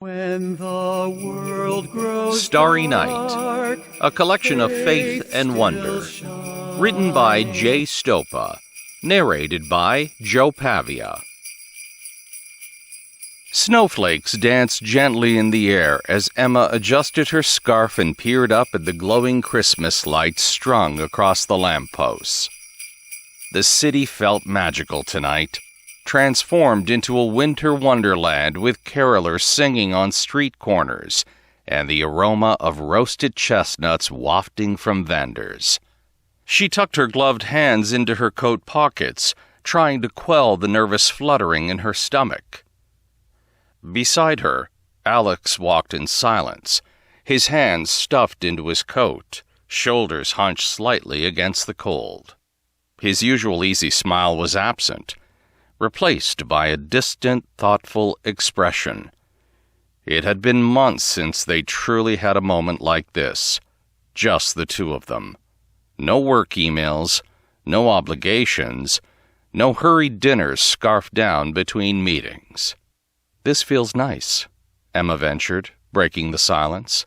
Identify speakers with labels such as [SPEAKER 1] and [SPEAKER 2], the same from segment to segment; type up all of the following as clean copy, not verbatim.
[SPEAKER 1] When the world grows
[SPEAKER 2] Starry
[SPEAKER 1] dark,
[SPEAKER 2] Night, a collection of faith and wonder. Written by J. Stopa. Narrated by Joe Pavia. Snowflakes danced gently in the air as Emma adjusted her scarf and peered up at the glowing Christmas lights strung across the lampposts. The city felt magical tonight, transformed into a winter wonderland with carolers singing on street corners and the aroma of roasted chestnuts wafting from vendors. She tucked her gloved hands into her coat pockets, trying to quell the nervous fluttering in her stomach. Beside her, Alex walked in silence, his hands stuffed into his coat, shoulders hunched slightly against the cold. His usual easy smile was absent, replaced by a distant, thoughtful expression. It had been months since they truly had a moment like this, just the two of them. No work emails, no obligations, no hurried dinners scarfed down between meetings. "This feels nice," Emma ventured, breaking the silence.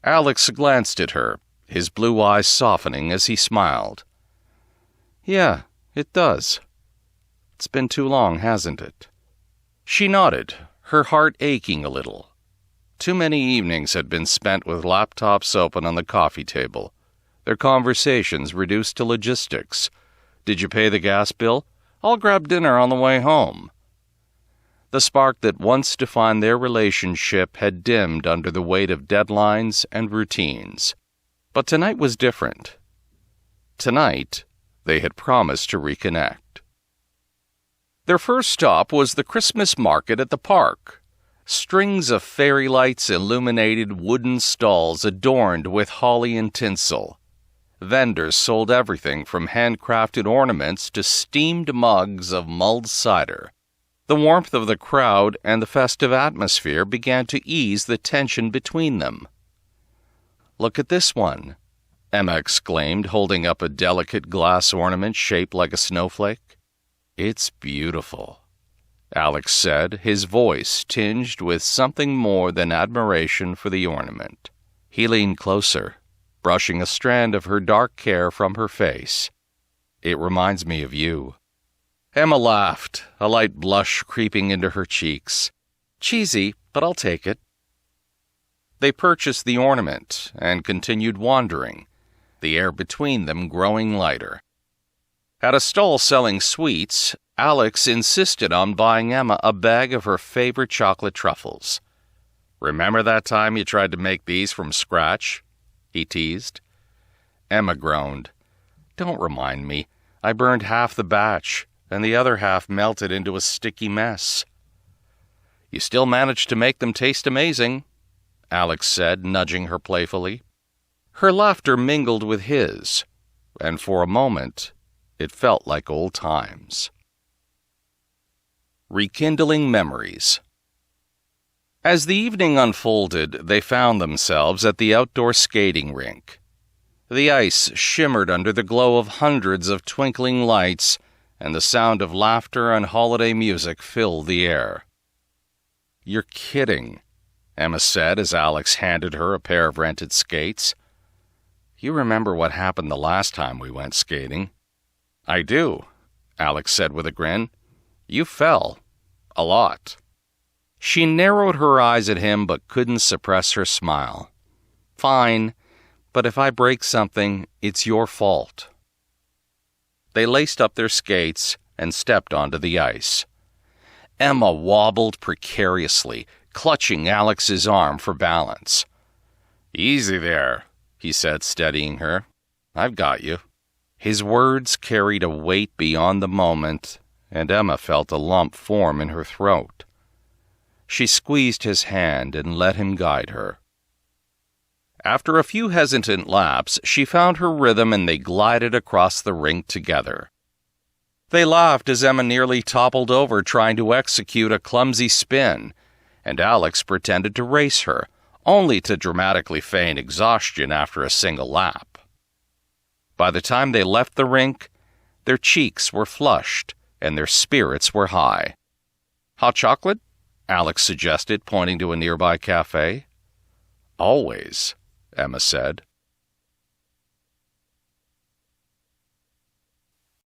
[SPEAKER 2] Alex glanced at her, his blue eyes softening as he smiled. "Yeah, it does. It's been too long, hasn't it?" She nodded, her heart aching a little. Too many evenings had been spent with laptops open on the coffee table, their conversations reduced to logistics. "Did you pay the gas bill? I'll grab dinner on the way home." The spark that once defined their relationship had dimmed under the weight of deadlines and routines. But tonight was different. Tonight, they had promised to reconnect. Their first stop was the Christmas market at the park. Strings of fairy lights illuminated wooden stalls adorned with holly and tinsel. Vendors sold everything from handcrafted ornaments to steamed mugs of mulled cider. The warmth of the crowd and the festive atmosphere began to ease the tension between them. "Look at this one," Emma exclaimed, holding up a delicate glass ornament shaped like a snowflake. "It's beautiful," Alex said, his voice tinged with something more than admiration for the ornament. He leaned closer, brushing a strand of her dark hair from her face. "It reminds me of you." Emma laughed, a light blush creeping into her cheeks. "Cheesy, but I'll take it." They purchased the ornament and continued wandering, the air between them growing lighter. At a stall selling sweets, Alex insisted on buying Emma a bag of her favorite chocolate truffles. "Remember that time you tried to make these from scratch?" he teased. Emma groaned. "Don't remind me. I burned half the batch, and the other half melted into a sticky mess." "You still managed to make them taste amazing," Alex said, nudging her playfully. Her laughter mingled with his, and for a moment, it felt like old times. Rekindling memories. As the evening unfolded, they found themselves at the outdoor skating rink. The ice shimmered under the glow of hundreds of twinkling lights, and the sound of laughter and holiday music filled the air. "You're kidding," Emma said as Alex handed her a pair of rented skates. "You remember what happened the last time we went skating?" "I do," Alex said with a grin. "You fell. A lot." She narrowed her eyes at him but couldn't suppress her smile. "Fine, but if I break something, it's your fault." They laced up their skates and stepped onto the ice. Emma wobbled precariously, clutching Alex's arm for balance. "Easy there," he said, steadying her. "I've got you." His words carried a weight beyond the moment, and Emma felt a lump form in her throat. She squeezed his hand and let him guide her. After a few hesitant laps, she found her rhythm and they glided across the rink together. They laughed as Emma nearly toppled over trying to execute a clumsy spin, and Alex pretended to race her, only to dramatically feign exhaustion after a single lap. By the time they left the rink, their cheeks were flushed and their spirits were high. "Hot chocolate?" Alex suggested, pointing to a nearby cafe. Always, Emma said.